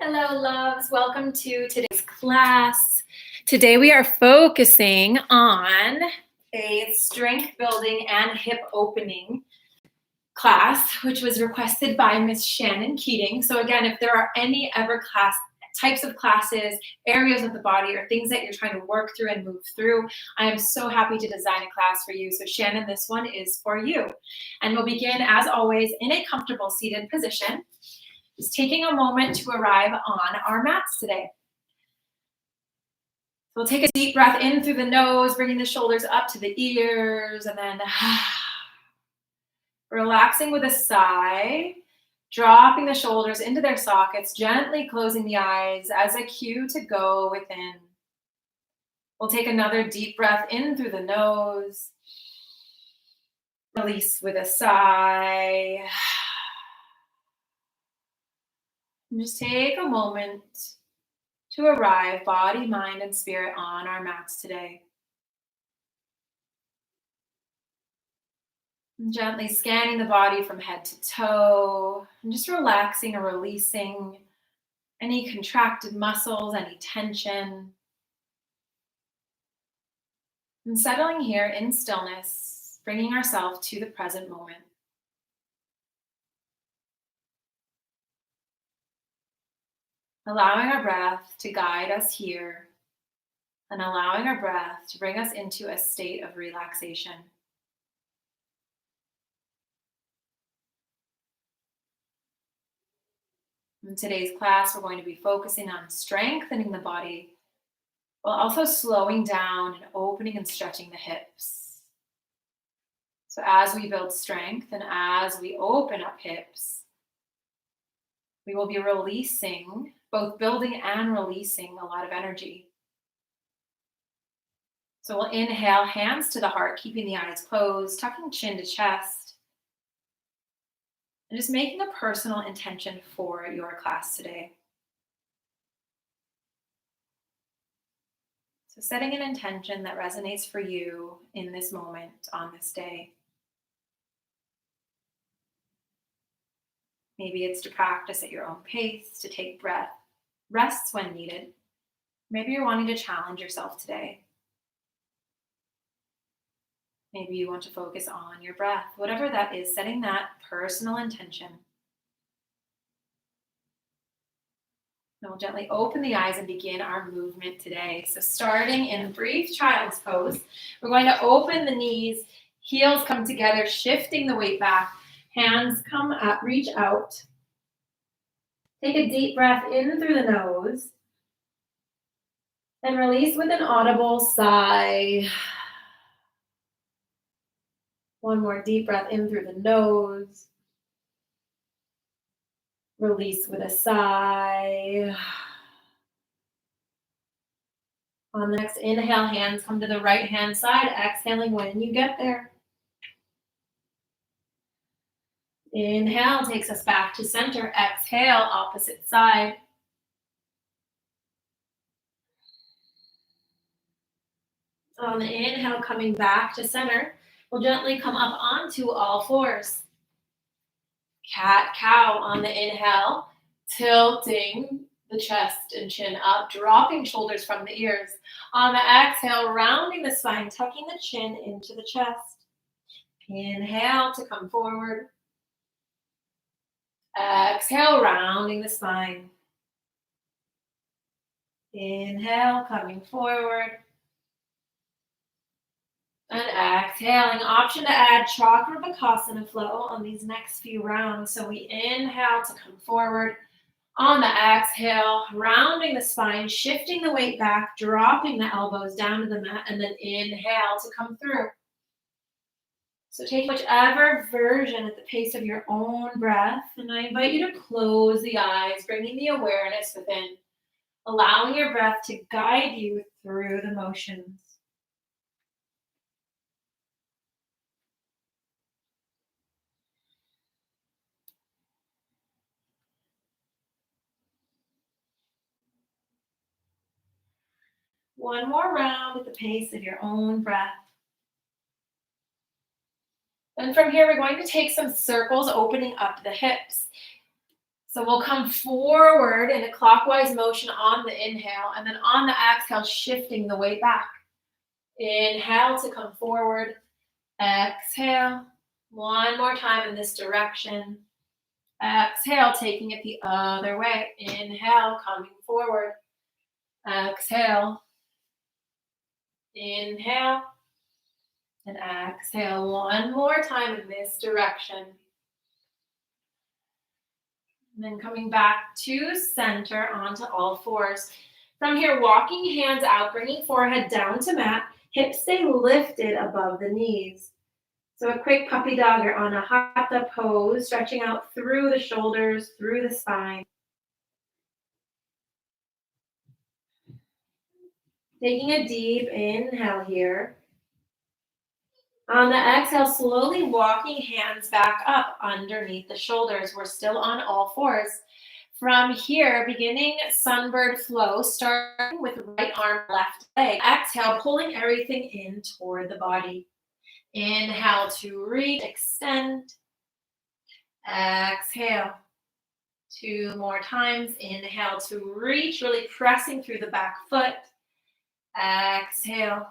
Hello, loves. Welcome to today's class. Today we are focusing on a strength building and hip opening class, which was requested by Miss Shannon Keating. So again, if there are any ever types of classes, areas of the body, or things that you're trying to work through and move through, I am so happy to design a class for you. So Shannon, this one is for you. And we'll begin, as always, in a comfortable seated position. Just taking a moment to arrive on our mats today. We'll take a deep breath in through the nose, bringing the shoulders up to the ears, and then relaxing with a sigh, dropping the shoulders into their sockets, gently closing the eyes as a cue to go within. We'll take another deep breath in through the nose, release with a sigh. And just take a moment to arrive, body, mind, and spirit, on our mats today. And gently scanning the body from head to toe, and just relaxing or releasing any contracted muscles, any tension. And settling here in stillness, bringing ourselves to the present moment. Allowing our breath to guide us here, and allowing our breath to bring us into a state of relaxation. In today's class, we're going to be focusing on strengthening the body while also slowing down and opening and stretching the hips. So as we build strength and as we open up hips, we will be releasing, both building and releasing, a lot of energy. So we'll inhale, hands to the heart, keeping the eyes closed, tucking chin to chest, and just making a personal intention for your class today. So setting an intention that resonates for you in this moment, on this day. Maybe it's to practice at your own pace, to take rests when needed. Maybe you're wanting to challenge yourself today. Maybe you want to focus on your breath. Whatever that is, setting that personal intention. And we'll gently open the eyes and begin our movement today. So starting in brief child's pose, we're going to open the knees, heels come together, shifting the weight back. Hands come up, reach out. Take a deep breath in through the nose. And release with an audible sigh. One more deep breath in through the nose. Release with a sigh. On the next inhale, hands come to the right hand side, exhaling when you get there. Inhale takes us back to center. Exhale, opposite side. On the inhale, coming back to center, we'll gently come up onto all fours. Cat, cow on the inhale, tilting the chest and chin up, dropping shoulders from the ears. On the exhale, rounding the spine, tucking the chin into the chest. Inhale to come forward. Exhale, rounding the spine. Inhale, coming forward. And exhaling, option to add Chakrabakasana flow on these next few rounds. So we inhale to come forward. On the exhale, rounding the spine, shifting the weight back, dropping the elbows down to the mat, and then inhale to come through. So take whichever version at the pace of your own breath, and I invite you to close the eyes, bringing the awareness within, allowing your breath to guide you through the motions. One more round at the pace of your own breath. And from here, we're going to take some circles, opening up the hips. So we'll come forward in a clockwise motion on the inhale, and then on the exhale, shifting the weight back. Inhale to come forward. Exhale. One more time in this direction. Exhale, taking it the other way. Inhale, coming forward. Exhale. Inhale. And exhale. One more time in this direction. And then coming back to center onto all fours. From here, walking hands out, bringing forehead down to mat. Hips stay lifted above the knees. So a quick puppy dog, you're on a hatha pose, stretching out through the shoulders, through the spine. Taking a deep inhale here. On the exhale, slowly walking hands back up underneath the shoulders. We're still on all fours. From here, beginning sunbird flow, starting with right arm, left leg. Exhale, pulling everything in toward the body. Inhale to reach, extend. Exhale. 2 more times. Inhale to reach, really pressing through the back foot. Exhale.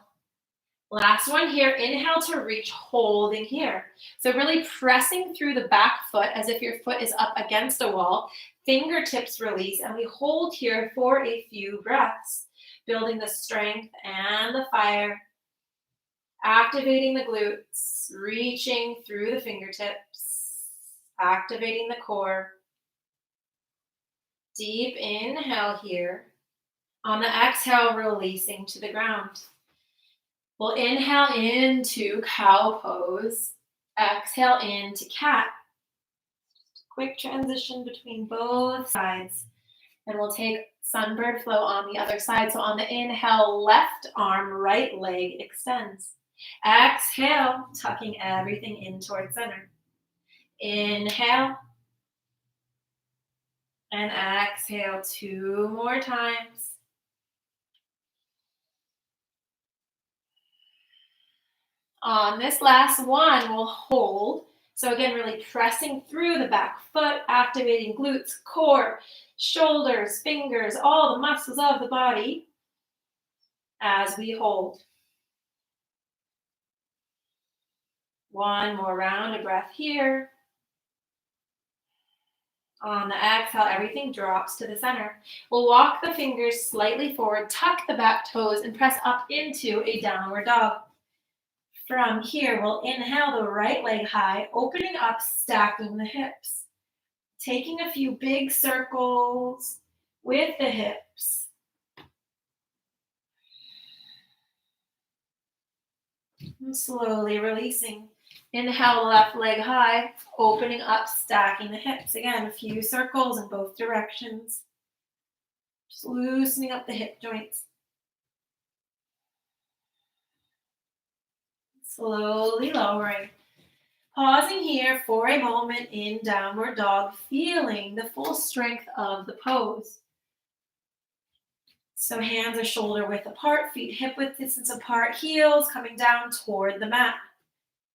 Last one here. Inhale to reach, holding here. So really pressing through the back foot as if your foot is up against a wall. Fingertips release, and we hold here for a few breaths, building the strength and the fire. Activating the glutes, reaching through the fingertips, activating the core. Deep inhale here. On the exhale, releasing to the ground. We'll inhale into cow pose. Exhale into cat. Quick transition between both sides. And we'll take sunbird flow on the other side. So on the inhale, left arm, right leg extends. Exhale, tucking everything in towards center. Inhale. And exhale 2 more times. On this last one, we'll hold. So again, really pressing through the back foot, activating glutes, core, shoulders, fingers, all the muscles of the body as we hold. One more round of breath here. On the exhale, everything drops to the center. We'll walk the fingers slightly forward, tuck the back toes, and press up into a downward dog. From here, we'll inhale the right leg high, opening up, stacking the hips. Taking a few big circles with the hips. And slowly releasing. Inhale, left leg high, opening up, stacking the hips. Again, a few circles in both directions. Just loosening up the hip joints. Slowly lowering. Pausing here for a moment in downward dog, feeling the full strength of the pose. So hands are shoulder width apart, feet hip width distance apart, heels coming down toward the mat.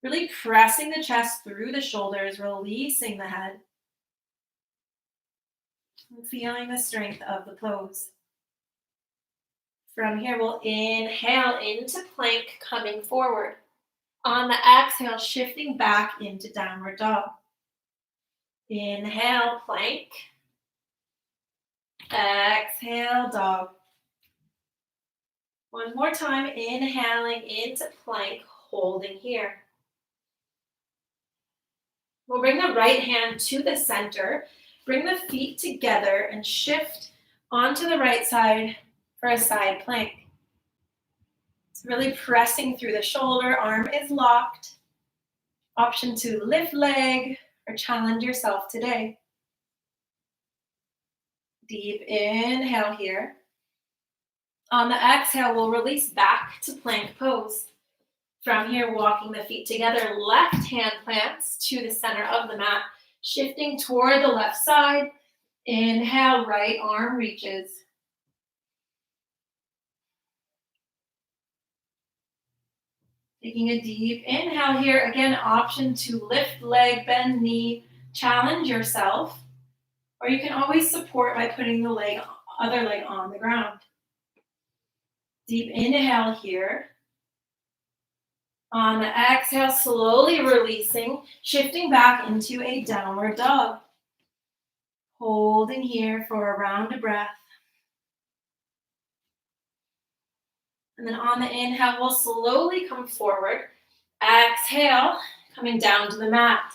Really pressing the chest through the shoulders, releasing the head. And feeling the strength of the pose. From here, we'll inhale into plank, coming forward. On the exhale, shifting back into downward dog. Inhale, plank. Exhale, dog. One more time, inhaling into plank, holding here. We'll bring the right hand to the center, bring the feet together and shift onto the right side for a side plank. It's really pressing through the shoulder, arm is locked. Option to lift leg or challenge yourself today. Deep inhale here. On the exhale, we'll release back to plank pose. From here, walking the feet together, left hand plants to the center of the mat, shifting toward the left side. Inhale, right arm reaches. Taking a deep inhale here. Again, option to lift leg, bend knee, challenge yourself. Or you can always support by putting the other leg on the ground. Deep inhale here. On the exhale, slowly releasing, shifting back into a downward dog. Holding here for a round of breath. And then on the inhale, we'll slowly come forward. Exhale, coming down to the mat.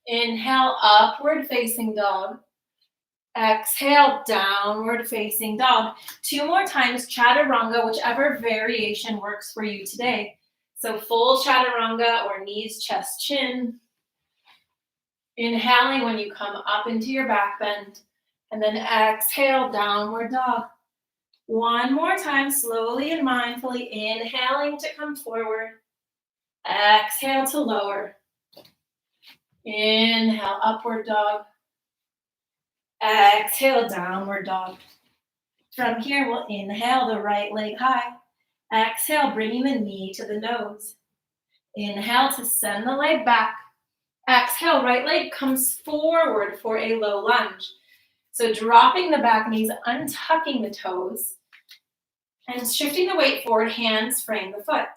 Inhale, upward facing dog. Exhale, downward facing dog. 2 more times, chaturanga, whichever variation works for you today. So full chaturanga or knees, chest, chin. Inhaling when you come up into your back bend. And then exhale, downward dog. 1 more time, slowly and mindfully, inhaling to come forward. Exhale to lower. Inhale, upward dog. Exhale, downward dog. From here, we'll inhale the right leg high. Exhale, bringing the knee to the nose. Inhale to send the leg back. Exhale, right leg comes forward for a low lunge. So dropping the back knees, untucking the toes, and shifting the weight forward, hands frame the foot.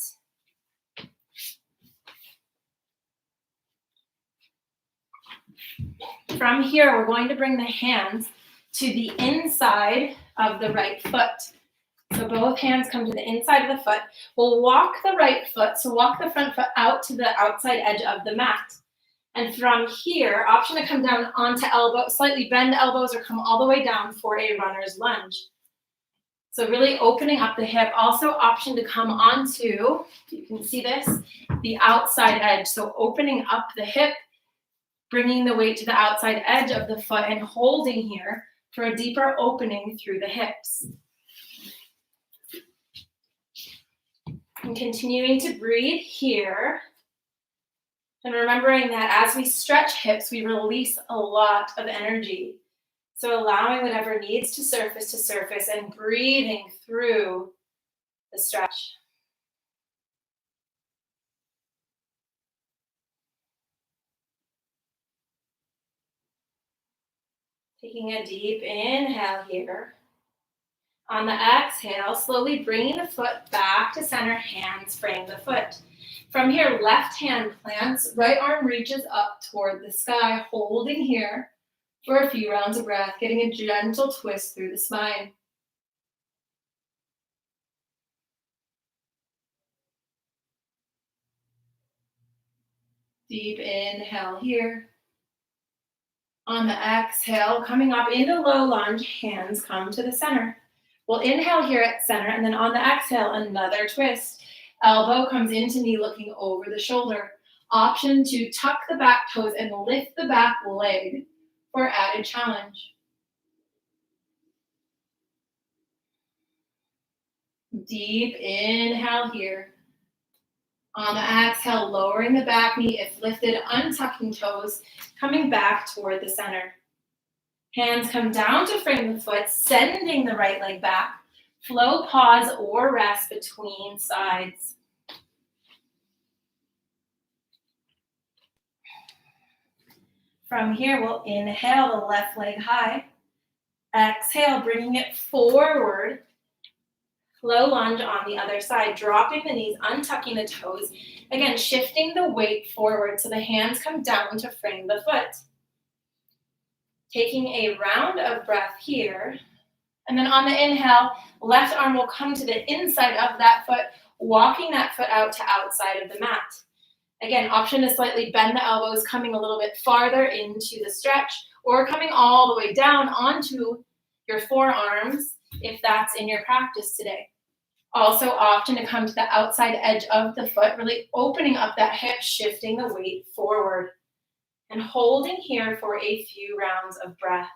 From here, we're going to bring the hands to the inside of the right foot. So both hands come to the inside of the foot. We'll walk the right foot, so walk the front foot out to the outside edge of the mat. And from here, option to come down onto elbow, slightly bend elbows or come all the way down for a runner's lunge. So really opening up the hip. Also option to come onto, you can see this, the outside edge. So opening up the hip, bringing the weight to the outside edge of the foot and holding here for a deeper opening through the hips. And continuing to breathe here. And remembering that as we stretch hips, we release a lot of energy. So allowing whatever needs to surface and breathing through the stretch. Taking a deep inhale here. On the exhale, slowly bringing the foot back to center, hands frame the foot. From here, left hand plants, right arm reaches up toward the sky, holding here for a few rounds of breath, getting a gentle twist through the spine. Deep inhale here. On the exhale, coming up into low lunge, hands come to the center. We'll inhale here at center, and then on the exhale, another twist. Elbow comes into knee looking over the shoulder. Option to tuck the back toes and lift the back leg for added challenge. Deep inhale here. On the exhale, lowering the back knee if lifted, untucking toes, coming back toward the center. Hands come down to frame the foot, sending the right leg back. Flow, pause, or rest between sides. From here, we'll inhale the left leg high. Exhale, bringing it forward. Low lunge on the other side, dropping the knees, untucking the toes. Again, shifting the weight forward so the hands come down to frame the foot. Taking a round of breath here. And then on the inhale, left arm will come to the inside of that foot, walking that foot out to outside of the mat. Again, option to slightly bend the elbows, coming a little bit farther into the stretch, or coming all the way down onto your forearms if that's in your practice today. Also option to come to the outside edge of the foot, really opening up that hip, shifting the weight forward, and holding here for a few rounds of breath.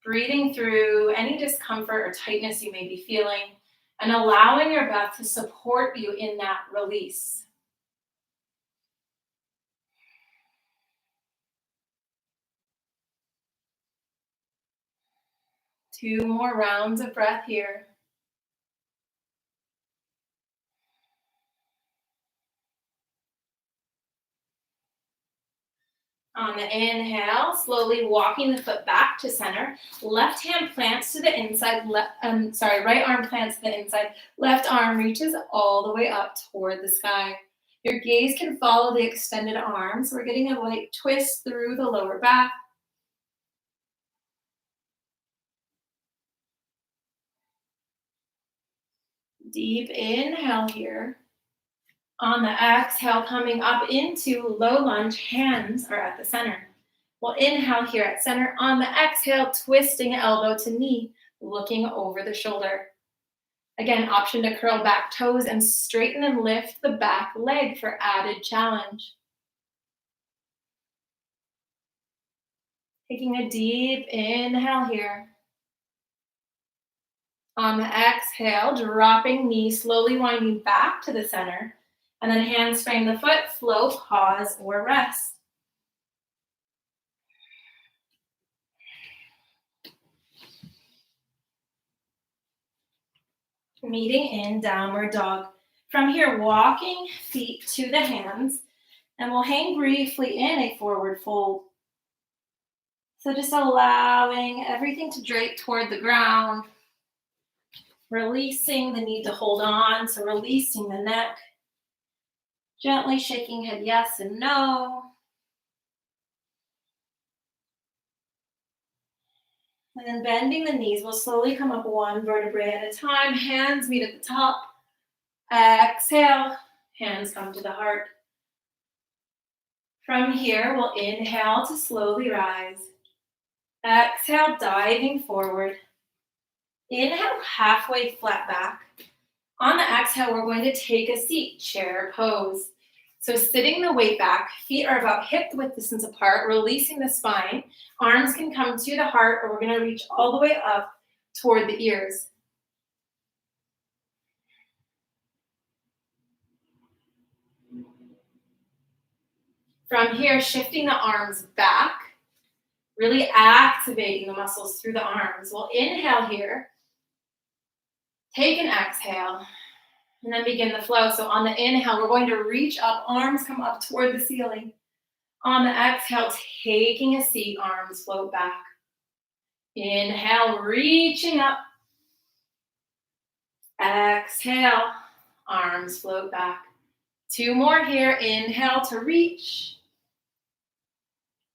Breathing through any discomfort or tightness you may be feeling, and allowing your breath to support you in that release. Two more rounds of breath here. On the inhale, slowly walking the foot back to center. Left hand plants to the inside. Right arm plants to the inside. Left arm reaches all the way up toward the sky. Your gaze can follow the extended arms. We're getting a light twist through the lower back. Deep inhale here. On the exhale, coming up into low lunge, hands are at the center. We'll inhale here at center. On the exhale, twisting elbow to knee, looking over the shoulder. Again, option to curl back toes and straighten and lift the back leg for added challenge. Taking a deep inhale here. On the exhale, dropping knee, slowly winding back to the center. And then hands frame the foot, flow, pause, or rest. Meeting in downward dog. From here, walking feet to the hands, and we'll hang briefly in a forward fold. So just allowing everything to drape toward the ground, releasing the need to hold on, so releasing the neck, gently shaking head yes and no. And then bending the knees, we'll slowly come up one vertebrae at a time. Hands meet at the top. Exhale, hands come to the heart. From here, we'll inhale to slowly rise. Exhale, diving forward. Inhale, halfway flat back. On the exhale, we're going to take a seat, chair pose. So sitting the weight back, feet are about hip width distance apart, releasing the spine. Arms can come to the heart, or we're going to reach all the way up toward the ears. From here, shifting the arms back, really activating the muscles through the arms. We'll inhale here, take an exhale, and then begin the flow. So on the inhale, we're going to reach up, arms come up toward the ceiling. On the exhale, taking a seat, arms float back. Inhale, reaching up. Exhale, arms float back. Two more here. Inhale to reach.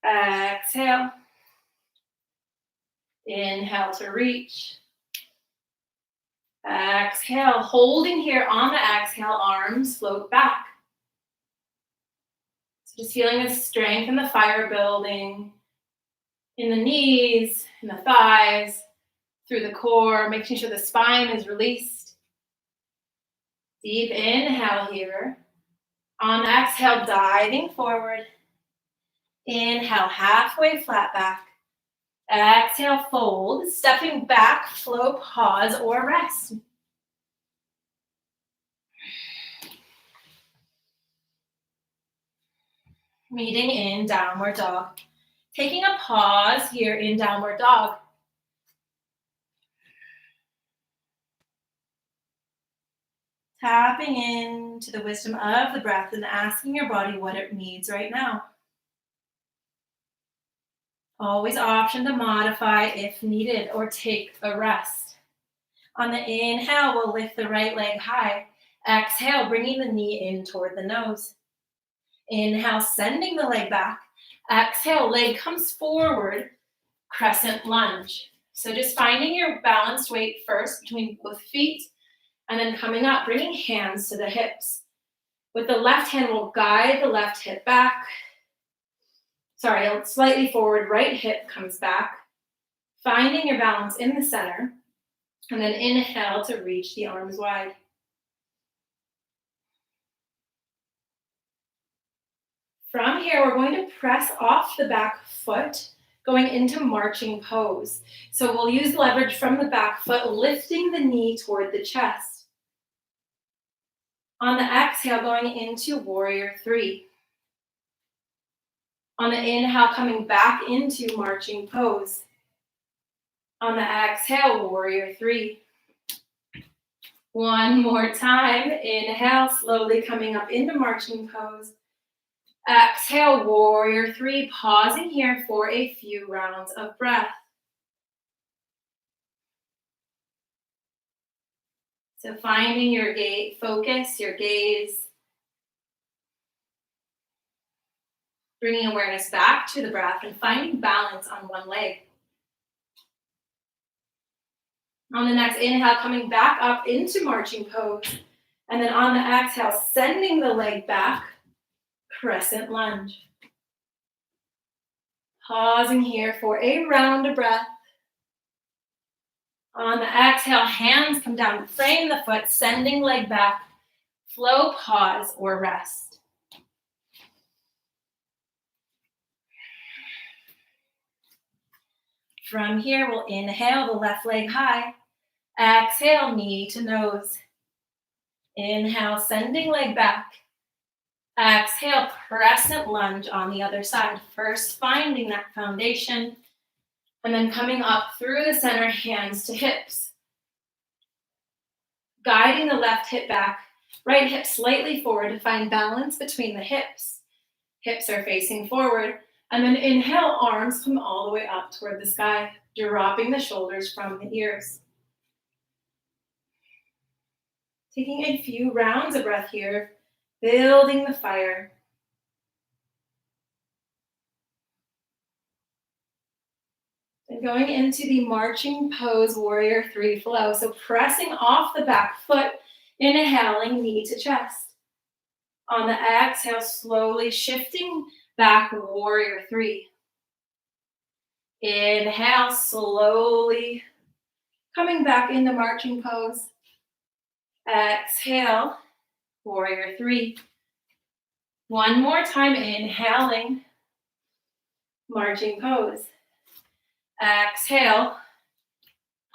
Exhale. Inhale to reach. Exhale, holding here on the exhale, arms float back. So just feeling the strength and the fire building in the knees, in the thighs, through the core, making sure the spine is released. Deep inhale here. On the exhale, diving forward. Inhale, halfway flat back. Exhale, fold, stepping back, flow, pause, or rest. Meeting in downward dog. Taking a pause here in downward dog. Tapping into the wisdom of the breath and asking your body what it needs right now. Always option to modify if needed or take a rest. On the inhale, we'll lift the right leg high. Exhale, bringing the knee in toward the nose. Inhale, sending the leg back. Exhale, leg comes forward, crescent lunge. So just finding your balanced weight first between both feet, and then coming up, bringing hands to the hips. With the left hand, we'll guide the left hip back. Slightly forward, right hip comes back. Finding your balance in the center. And then inhale to reach the arms wide. From here, we're going to press off the back foot, going into marching pose. So we'll use leverage from the back foot, lifting the knee toward the chest. On the exhale, going into warrior three. On the inhale, coming back into marching pose. On the exhale, warrior three. One more time. Inhale, slowly coming up into marching pose. Exhale, warrior three, pausing here for a few rounds of breath. So finding your focus, your gaze, bringing awareness back to the breath and finding balance on one leg. On the next inhale, coming back up into marching pose. And then on the exhale, sending the leg back, crescent lunge. Pausing here for a round of breath. On the exhale, hands come down, frame the foot, sending leg back, flow, pause, or rest. From here, we'll inhale the left leg high. Exhale, knee to nose. Inhale, sending leg back. Exhale, crescent lunge on the other side. First, finding that foundation, and then coming up through the center, hands to hips. Guiding the left hip back, right hip slightly forward to find balance between the hips. Hips are facing forward, and then inhale, arms come all the way up toward the sky, dropping the shoulders from the ears. Taking a few rounds of breath here, building the fire. And going into the marching pose, warrior three flow. So pressing off the back foot, inhaling knee to chest. On the exhale, slowly shifting back, warrior three. Inhale, slowly coming back into marching pose. Exhale, warrior three. One more time, inhaling, marching pose. Exhale,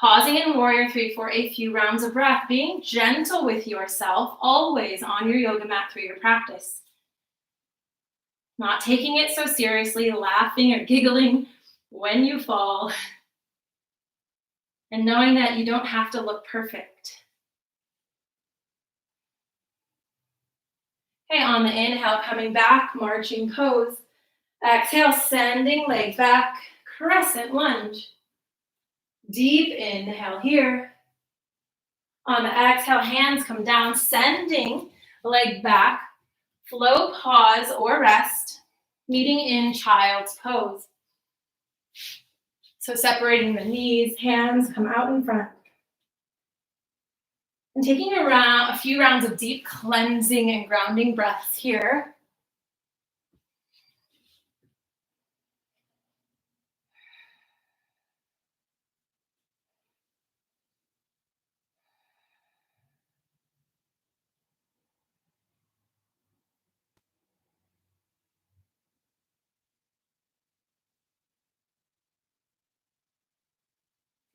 pausing in warrior three for a few rounds of breath, being gentle with yourself, always on your yoga mat through your practice. Not taking it so seriously, laughing or giggling when you fall, and knowing that you don't have to look perfect. Okay, on the inhale, coming back, marching pose. Exhale, sending leg back, crescent lunge. Deep inhale here. On the exhale, hands come down, sending leg back, flow, pause, or rest, meeting in child's pose. So separating the knees, hands come out in front. And taking a few rounds of deep cleansing and grounding breaths here.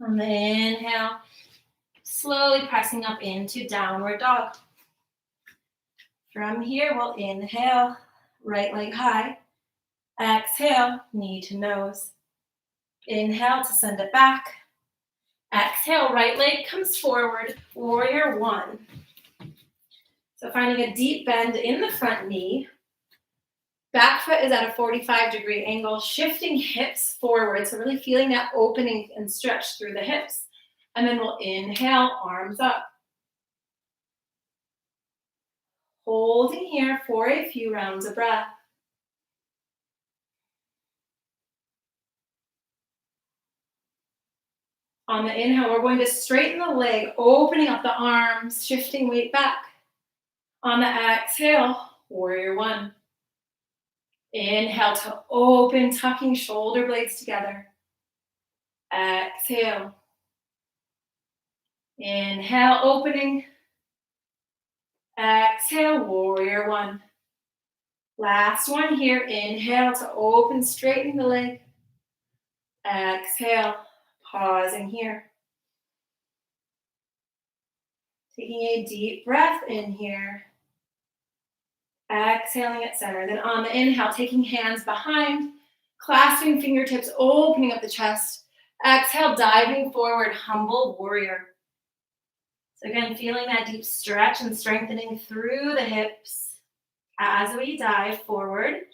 On the inhale, slowly pressing up into downward dog. From here, we'll inhale, right leg high. Exhale, knee to nose. Inhale to send it back. Exhale, right leg comes forward, warrior one. So finding a deep bend in the front knee. Back foot is at a 45-degree angle, shifting hips forward. So really feeling that opening and stretch through the hips. And then we'll inhale, arms up. Holding here for a few rounds of breath. On the inhale, we're going to straighten the leg, opening up the arms, shifting weight back. On the exhale, warrior one. Inhale to open, tucking shoulder blades together. Exhale. Inhale, opening. Exhale, warrior one. Last one here. Inhale to open, straighten the leg. Exhale, pausing here. Taking a deep breath in here. Exhaling at center. Then on the inhale, taking hands behind, clasping fingertips, opening up the chest. Exhale, diving forward, humble warrior. So again, feeling that deep stretch and strengthening through the hips. as we dive forward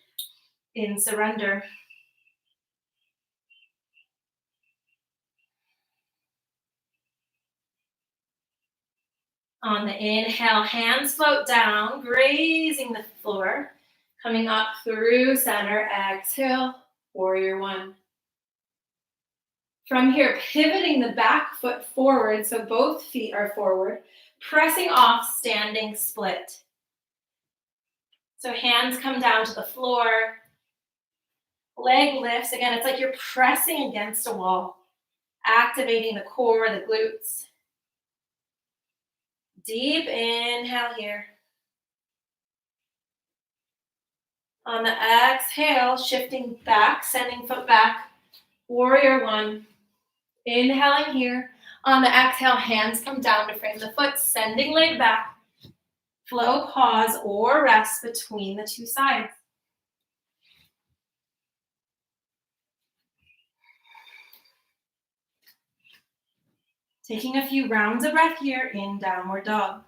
in surrender. On the inhale, hands float down, grazing the floor, coming up through center. Exhale, warrior one. From here, pivoting the back foot forward, so both feet are forward, pressing off standing split. So hands come down to the floor, leg lifts. Again, it's like you're pressing against a wall, activating the core, the glutes. Deep inhale here. On the exhale, shifting back, sending foot back, warrior one. Inhaling here. On the exhale, hands come down to frame the foot, sending leg back. Flow, pause, or rest between the two sides. Taking a few rounds of breath here in downward dog.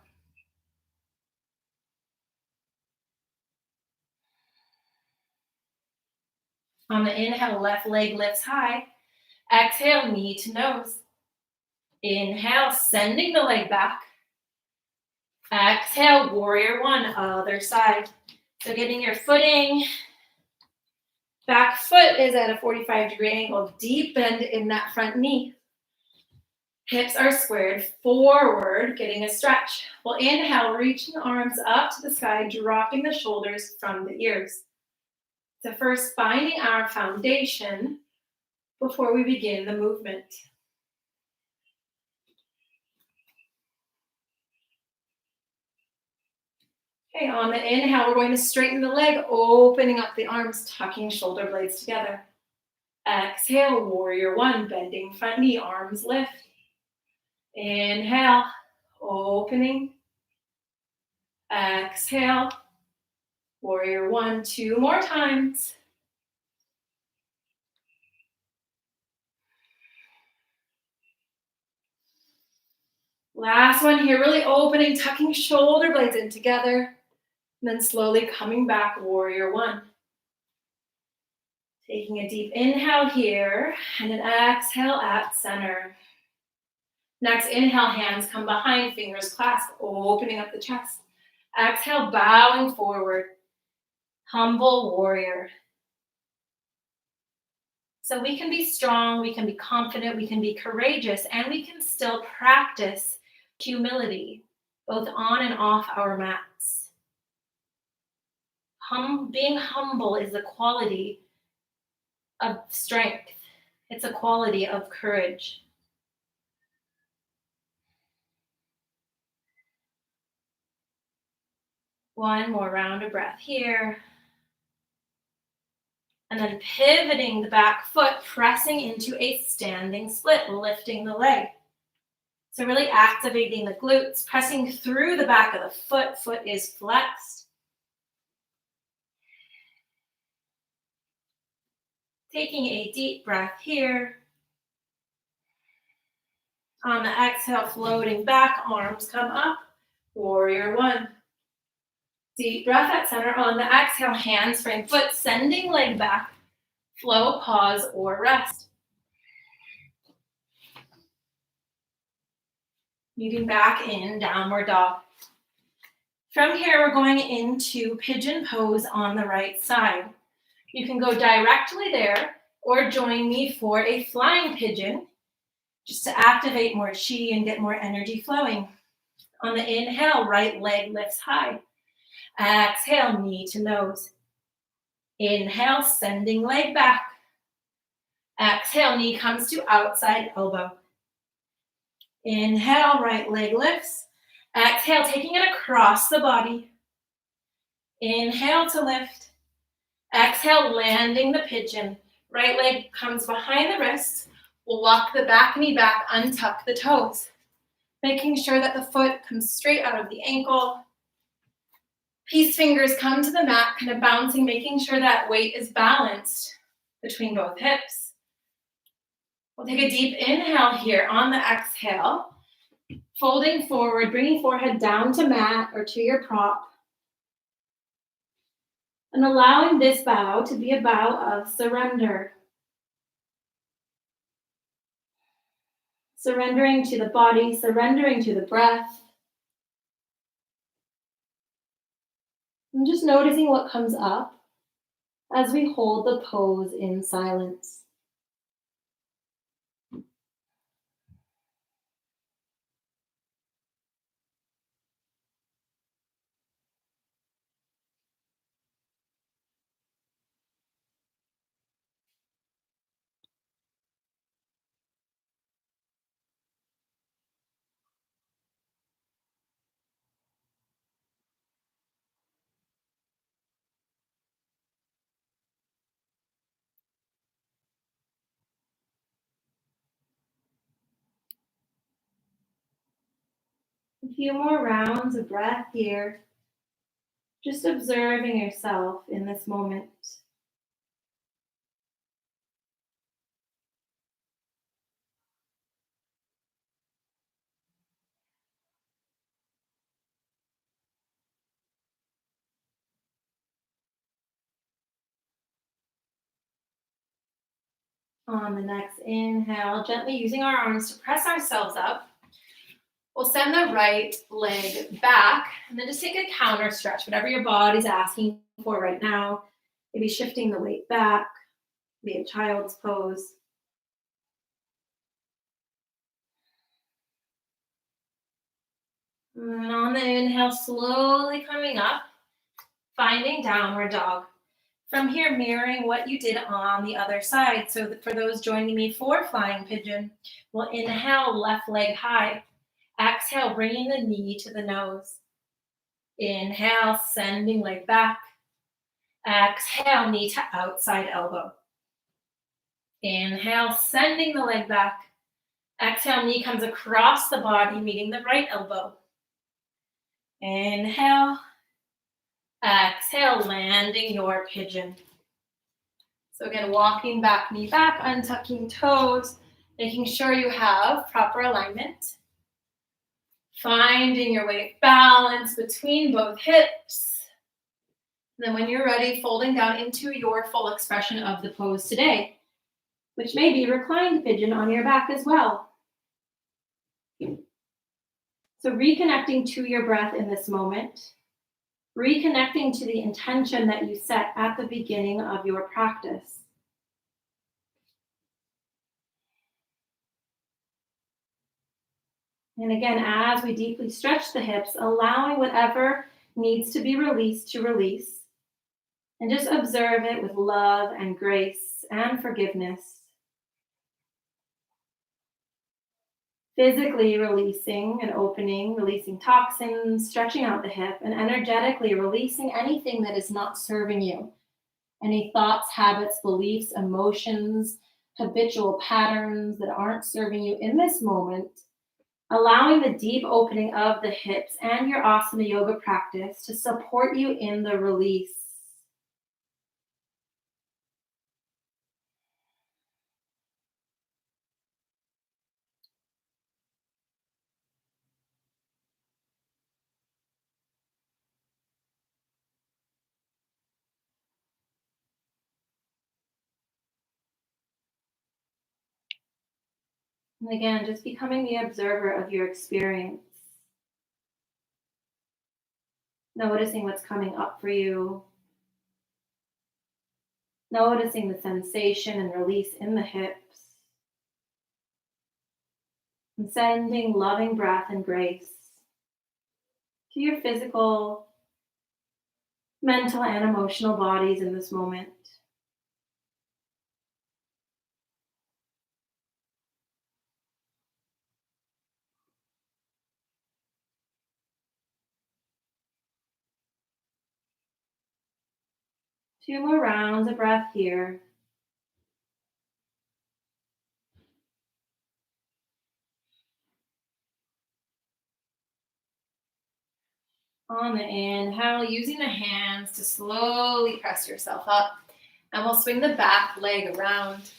On the inhale, left leg lifts high. Exhale, knee to nose. Inhale, sending the leg back. Exhale, warrior one, other side. So getting your footing. Back foot is at a 45-degree angle. Deep bend in that front knee. Hips are squared forward, getting a stretch. We'll inhale, reaching arms up to the sky, dropping the shoulders from the ears. So first, finding our foundation before we begin the movement. Okay, on the inhale, we're going to straighten the leg, opening up the arms, tucking shoulder blades together. Exhale, warrior one, bending front knee, arms lift. Inhale, opening. Exhale, warrior one, two more times. Last one here, really opening, tucking shoulder blades in together, and then slowly coming back, warrior one. Taking a deep inhale here, and an exhale at center. Next, inhale, hands come behind, fingers clasp, opening up the chest. Exhale, bowing forward, humble warrior. So we can be strong, we can be confident, we can be courageous, and we can still practice humility, both on and off our mats. Being humble is a quality of strength. It's a quality of courage. One more round of breath here. And then pivoting the back foot, pressing into a standing split, lifting the leg. So really activating the glutes, pressing through the back of the foot. Foot is flexed. Taking a deep breath here. On the exhale, floating back, arms come up. Warrior one. Deep breath at center. On the exhale, hands frame foot, sending leg back. Flow, pause, or rest. Moving back in downward dog. From here, we're going into pigeon pose on the right side. You can go directly there or join me for a flying pigeon just to activate more chi and get more energy flowing. On the inhale, right leg lifts high. Exhale, knee to nose. Inhale, sending leg back. Exhale, knee comes to outside elbow. Inhale, right leg lifts. Exhale, taking it across the body. Inhale to lift. Exhale, landing the pigeon. Right leg comes behind the wrist. We'll walk the back knee back, untuck the toes. Making sure that the foot comes straight out of the ankle. Peace fingers come to the mat, kind of bouncing, making sure that weight is balanced between both hips. We'll take a deep inhale here. On the exhale, folding forward, bringing forehead down to mat or to your prop. And allowing this bow to be a bow of surrender. Surrendering to the body, surrendering to the breath. And just noticing what comes up as we hold the pose in silence. A few more rounds of breath here, just observing yourself in this moment. On the next inhale, gently using our arms to press ourselves up. We'll send the right leg back and then just take a counter stretch, whatever your body's asking for right now. Maybe shifting the weight back, maybe a child's pose. And on the inhale, slowly coming up, finding downward dog. From here, mirroring what you did on the other side. So for those joining me for flying pigeon, we'll inhale, left leg high. Exhale, bringing the knee to the nose. Inhale, sending leg back. Exhale, knee to outside elbow. Inhale, sending the leg back. Exhale, knee comes across the body, meeting the right elbow. Inhale. Exhale, landing your pigeon. So again, walking back, knee back, untucking toes, making sure you have proper alignment. Finding your weight balance between both hips. And then when you're ready, folding down into your full expression of the pose today, which may be reclined pigeon on your back as well. So reconnecting to your breath in this moment, reconnecting to the intention that you set at the beginning of your practice. And again, as we deeply stretch the hips, allowing whatever needs to be released to release, and just observe it with love and grace and forgiveness. Physically releasing and opening, releasing toxins, stretching out the hip, and energetically releasing anything that is not serving you. Any thoughts, habits, beliefs, emotions, habitual patterns that aren't serving you in this moment. Allowing the deep opening of the hips and your asana yoga practice to support you in the release. And again, just becoming the observer of your experience. Noticing what's coming up for you. Noticing the sensation and release in the hips. And sending loving breath and grace to your physical, mental, and emotional bodies in this moment. Two more rounds of breath here. On the inhale, using the hands to slowly press yourself up. And we'll swing the back leg around.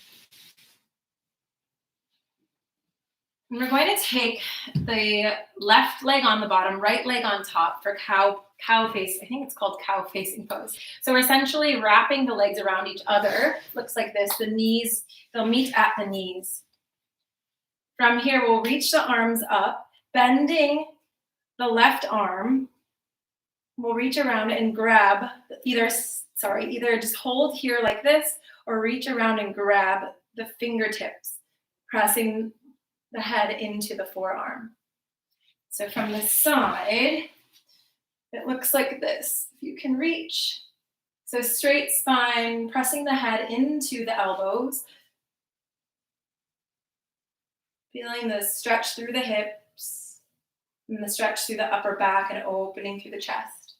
And we're going to take the left leg on the bottom, right leg on top for cow face. I think it's called cow facing pose. So we're essentially wrapping the legs around each other. Looks like this. The knees, they'll meet at the knees. From here, we'll reach the arms up, bending the left arm. We'll reach around and grab either just hold here like this or reach around and grab the fingertips, pressing the head into the forearm. So from the side, it looks like this. If you can reach. So straight spine, pressing the head into the elbows. Feeling the stretch through the hips and the stretch through the upper back and opening through the chest.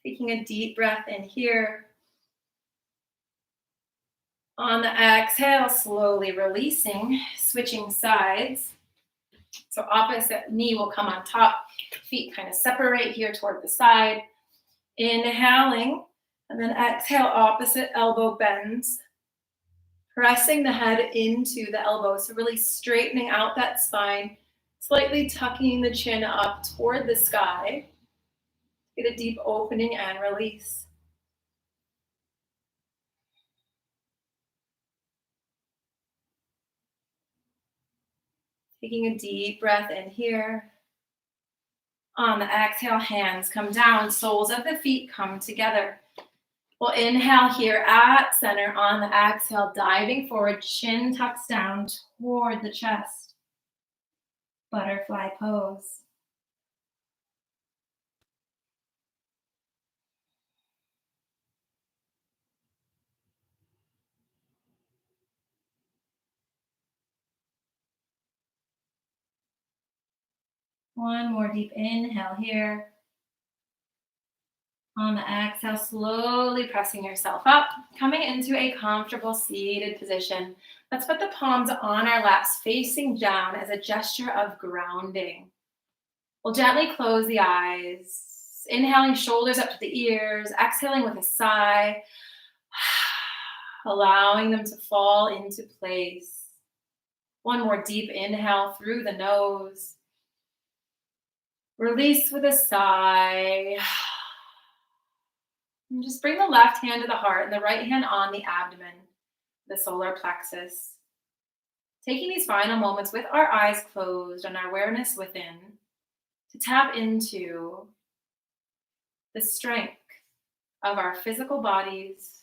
Taking a deep breath in here. On the exhale, slowly releasing, switching sides. So opposite knee will come on top, feet kind of separate here toward the side. Inhaling, and then exhale, opposite elbow bends. Pressing the head into the elbow, so really straightening out that spine, slightly tucking the chin up toward the sky. Get a deep opening and release. Taking a deep breath in here. On the exhale, hands come down, soles of the feet come together. We'll inhale here at center. On the exhale, diving forward, chin tucks down toward the chest. Butterfly pose. One more deep inhale here. On the exhale, slowly pressing yourself up, coming into a comfortable seated position. Let's put the palms on our laps facing down as a gesture of grounding. We'll gently close the eyes, inhaling shoulders up to the ears, exhaling with a sigh, allowing them to fall into place. One more deep inhale through the nose. Release with a sigh. And just bring the left hand to the heart and the right hand on the abdomen, the solar plexus. Taking these final moments with our eyes closed and our awareness within to tap into the strength of our physical bodies,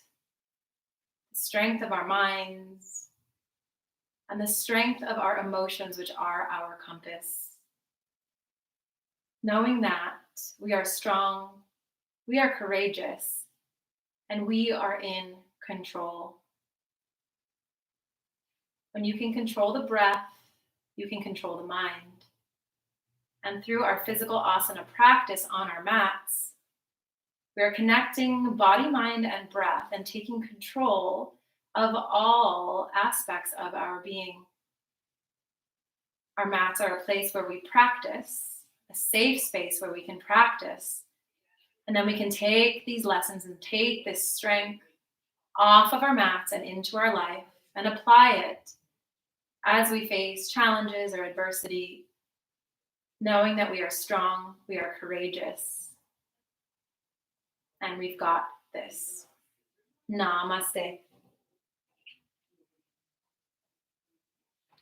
the strength of our minds, and the strength of our emotions, which are our compass. Knowing that we are strong, we are courageous, and we are in control. When you can control the breath, you can control the mind. And through our physical asana practice on our mats, we are connecting body, mind, and breath and taking control of all aspects of our being. Our mats are a place where we practice, a safe space where we can practice. And then we can take these lessons and take this strength off of our mats and into our life and apply it as we face challenges or adversity, knowing that we are strong, we are courageous, and we've got this. Namaste.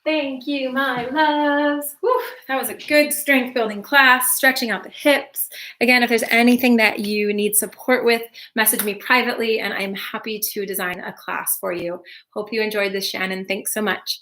Thank you, my loves. Whew, that was a good strength building class, stretching out the hips. Again, if there's anything that you need support with, message me privately and I'm happy to design a class for you. Hope you enjoyed this, Shannon. Thanks so much.